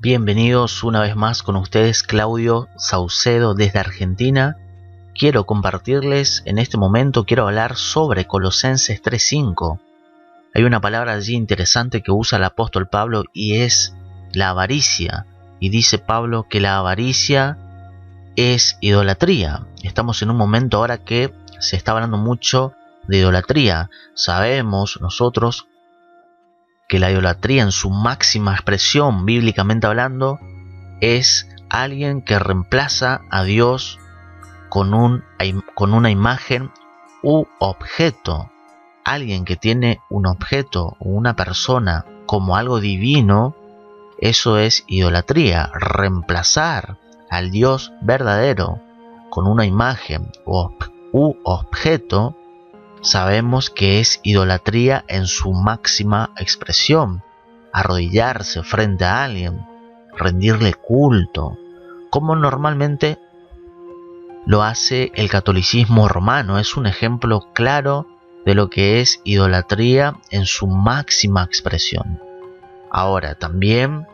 Bienvenidos una vez más con ustedes, Claudio Saucedo desde Argentina. Quiero compartirles en este momento, quiero hablar sobre Colosenses 3:5. Hay una palabra allí interesante que usa el apóstol Pablo y es la avaricia. Y dice Pablo que la avaricia es idolatría. Estamos en un momento ahora que se está hablando mucho de idolatría. Sabemos nosotros que la idolatría en su máxima expresión, bíblicamente hablando, es alguien que reemplaza a Dios con una imagen u objeto. Alguien que tiene un objeto o una persona como algo divino, eso es idolatría. Reemplazar al Dios verdadero con una imagen u objeto, sabemos que es idolatría en su máxima expresión. Arrodillarse frente a alguien, rendirle culto, como normalmente lo hace el catolicismo romano. Es un ejemplo claro de lo que es idolatría en su máxima expresión. Ahora, también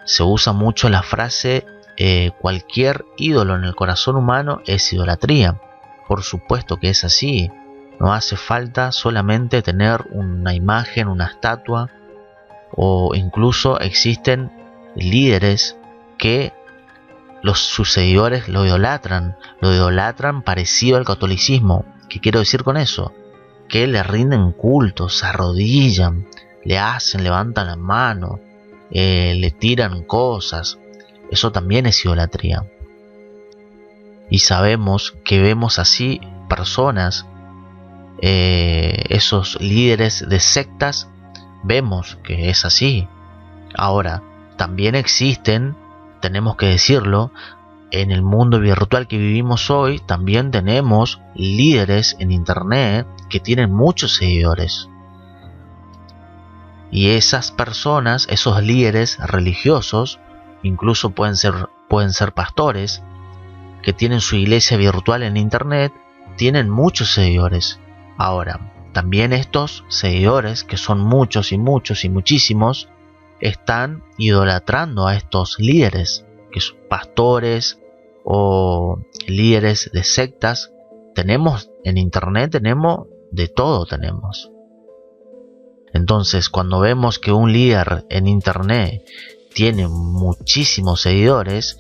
se usa mucho la frase cualquier ídolo en el corazón humano es idolatría. Por supuesto que es así. No hace falta solamente tener una imagen, una estatua, o incluso existen líderes que sus seguidores lo idolatran parecido al catolicismo. ¿Qué quiero decir con eso? Que le rinden culto, se arrodillan, levantan la mano, le tiran cosas. Eso también es idolatría. Y sabemos que vemos así personas, esos líderes de sectas, vemos que es así. Ahora, también existen, tenemos que decirlo, en el mundo virtual que vivimos hoy, también tenemos líderes en internet que tienen muchos seguidores. Y esas personas, esos líderes religiosos, incluso pueden ser pastores, que tienen su iglesia virtual en internet, tienen muchos seguidores. Ahora, también estos seguidores, que son muchos y muchos y muchísimos, están idolatrando a estos líderes, que son pastores o líderes de sectas. Tenemos en internet, tenemos de todo, tenemos. Entonces, cuando vemos que un líder en internet tiene muchísimos seguidores,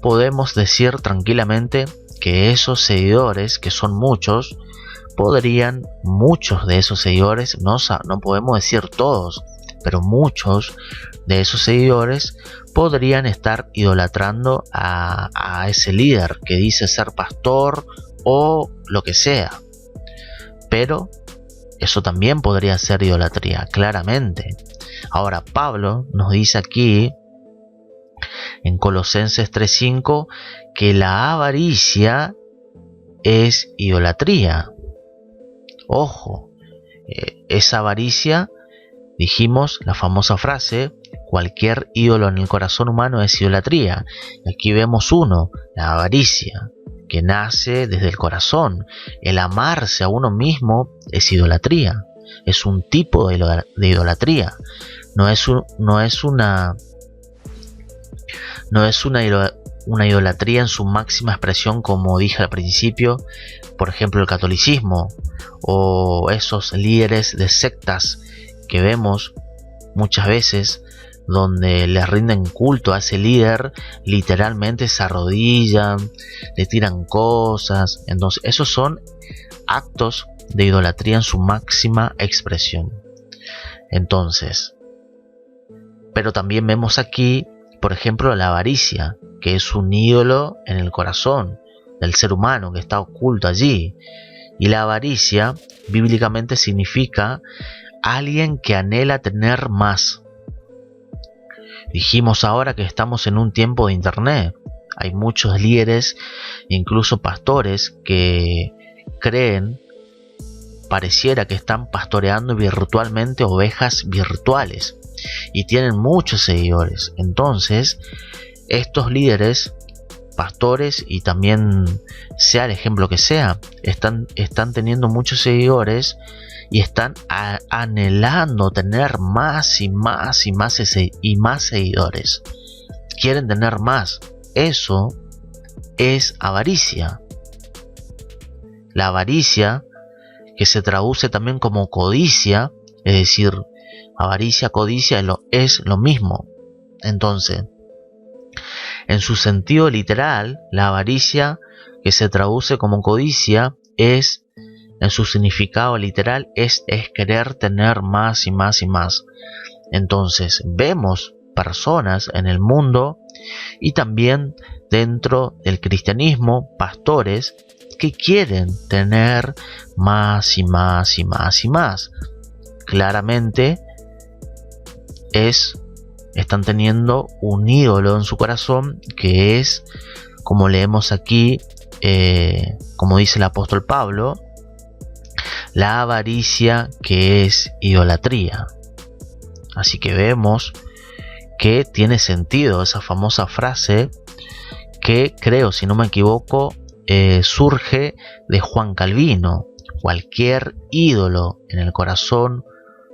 podemos decir tranquilamente que esos seguidores, que son muchos de esos seguidores, no podemos decir todos, pero muchos de esos seguidores podrían estar idolatrando a ese líder que dice ser pastor o lo que sea. Pero eso también podría ser idolatría, claramente. Ahora, Pablo nos dice aquí en Colosenses 3:5 que la avaricia es idolatría. Ojo, esa avaricia, dijimos la famosa frase, cualquier ídolo en el corazón humano es idolatría. Y aquí vemos la avaricia, que nace desde el corazón. El amarse a uno mismo es idolatría. Es un tipo de idolatría. No es una idolatría en su máxima expresión, como dije al principio, por ejemplo el catolicismo o esos líderes de sectas que vemos muchas veces, donde le rinden culto a ese líder, literalmente se arrodillan, le tiran cosas. Entonces esos son actos de idolatría en su máxima expresión. Entonces, pero también vemos aquí, por ejemplo, la avaricia, que es un ídolo en el corazón del ser humano que está oculto allí. Y la avaricia bíblicamente significa alguien que anhela tener más. Dijimos ahora que estamos en un tiempo de internet. Hay muchos líderes, incluso pastores, que creen, pareciera que están pastoreando virtualmente ovejas virtuales y tienen muchos seguidores. Entonces, estos líderes, pastores, y también sea el ejemplo que sea, están teniendo muchos seguidores y están anhelando tener más y más y más seguidores. quieren tener más. Eso es avaricia. La avaricia, que se traduce también como codicia, es decir, avaricia, codicia es lo mismo. Entonces, en su sentido literal, la avaricia, que se traduce como codicia, en su significado literal, es querer tener más y más y más. Entonces, vemos personas en el mundo y también dentro del cristianismo, pastores que quieren tener más y más y más y más. Claramente están teniendo un ídolo en su corazón, que es, como leemos aquí, como dice el apóstol Pablo, la avaricia, que es idolatría. Así que vemos que tiene sentido esa famosa frase que, creo, si no me equivoco, surge de Juan Calvino: cualquier ídolo en el corazón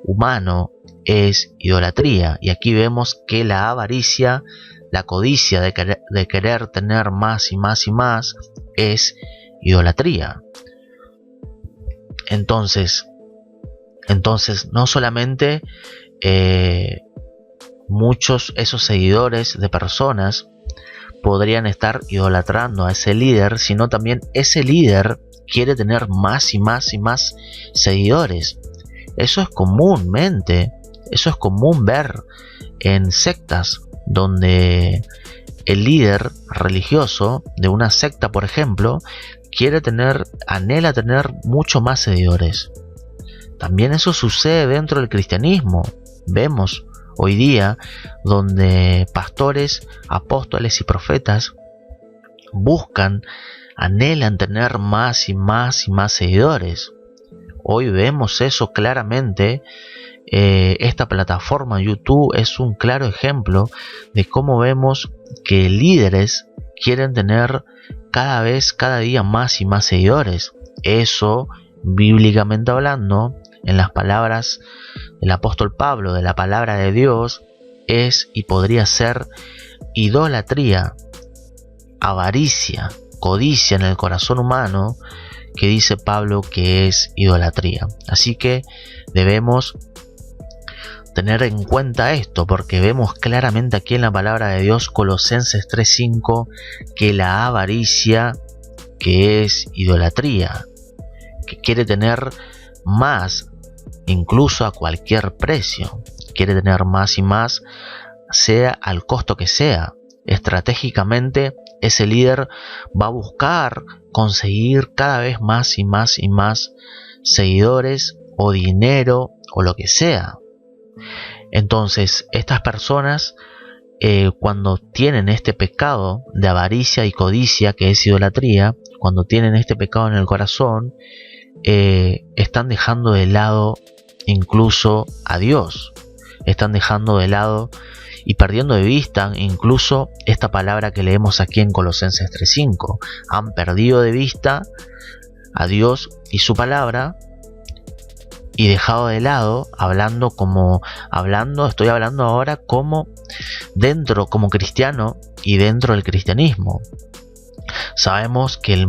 humano es idolatría. Y aquí vemos que la avaricia, la codicia de querer tener más y más y más, es idolatría. Entonces no solamente muchos esos seguidores de personas podrían estar idolatrando a ese líder, sino también ese líder quiere tener más y más y más seguidores. Eso es común ver en sectas, donde el líder religioso de una secta, por ejemplo, anhela tener mucho más seguidores. También eso sucede dentro del cristianismo. Vemos hoy día donde pastores, apóstoles y profetas anhelan tener más y más y más seguidores. Hoy vemos eso claramente. Esta plataforma YouTube es un claro ejemplo de cómo vemos que líderes quieren tener cada día más y más seguidores. Eso, bíblicamente hablando, en las palabras del apóstol Pablo, de la palabra de Dios, es y podría ser idolatría, avaricia, codicia en el corazón humano, que dice Pablo que es idolatría. Así que debemos tener en cuenta esto, porque vemos claramente aquí en la palabra de Dios, Colosenses 3:5, que la avaricia, que es idolatría, que quiere tener más, incluso a cualquier precio, quiere tener más y más, sea al costo que sea. Estratégicamente, ese líder va a buscar conseguir cada vez más y más y más seguidores o dinero o lo que sea. Entonces, estas personas, cuando tienen este pecado de avaricia y codicia, que es idolatría, cuando tienen este pecado en el corazón, están dejando de lado incluso a Dios, están dejando de lado y perdiendo de vista incluso esta palabra que leemos aquí en Colosenses 3:5. Han perdido de vista a Dios y su palabra y dejado de lado, estoy hablando ahora como cristiano y dentro del cristianismo. Sabemos que en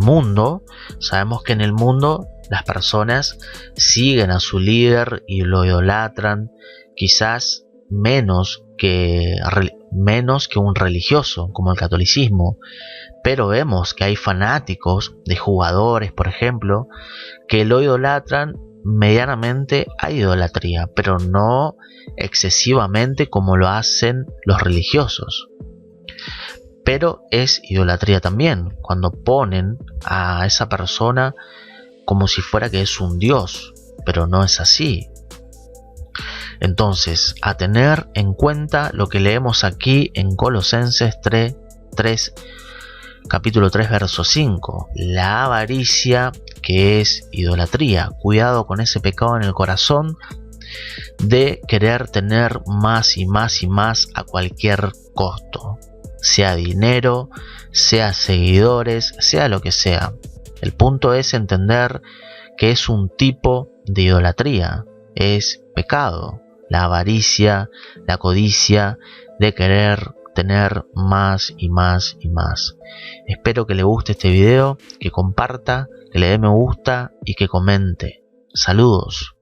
el mundo las personas siguen a su líder y lo idolatran, quizás menos que un religioso como el catolicismo, pero vemos que hay fanáticos de jugadores, por ejemplo, que lo idolatran. Medianamente hay idolatría, pero no excesivamente como lo hacen los religiosos. Pero es idolatría también cuando ponen a esa persona como si fuera que es un dios, pero no es así. Entonces, a tener en cuenta lo que leemos aquí en Colosenses 3, capítulo 3, verso 5. La avaricia, que es idolatría. Cuidado con ese pecado en el corazón de querer tener más y más y más a cualquier costo. Sea dinero, sea seguidores, sea lo que sea. El punto es entender que es un tipo de idolatría. Es pecado. La avaricia, la codicia de querer obtener más y más y más. Espero que le guste este video, que comparta, que le dé me gusta y que comente. Saludos.